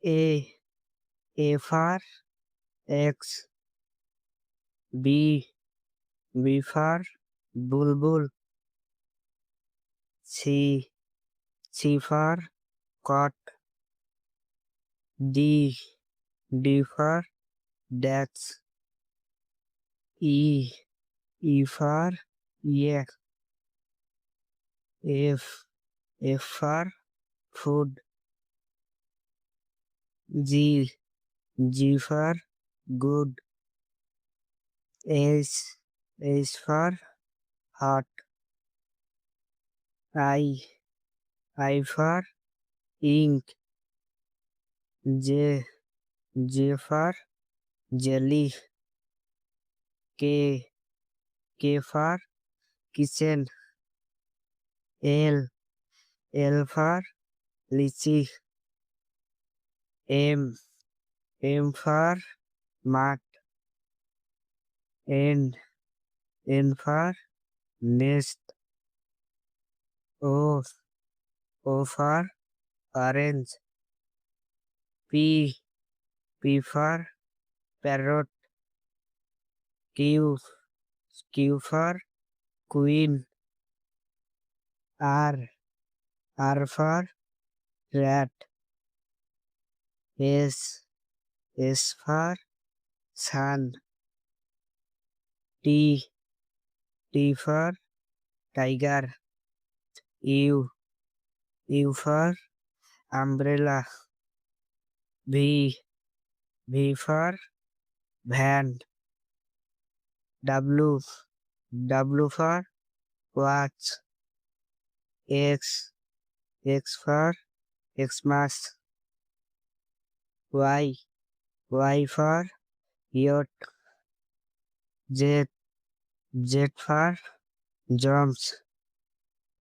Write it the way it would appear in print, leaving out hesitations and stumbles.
A. A for X. B. B for Bulbul. C. C for Cot. D. D for Deaths. E. E for Yes. F. F for Food. G. G for Good. H. H for Hot. I. I for Ink. J. J for Jelly. K. K for Kitchen. L. L for Lychee. M. M for Mat. N. N for Nest. O. O for Orange. P. P for Parrot. Q. Q for Queen. R. R for Rat. S. S for Sun. T. T for Tiger. U. U for Umbrella. V. V for Van. W. W for Watch. X. X for Xmas. Y. Y for Yacht. Z. Z for Jumps.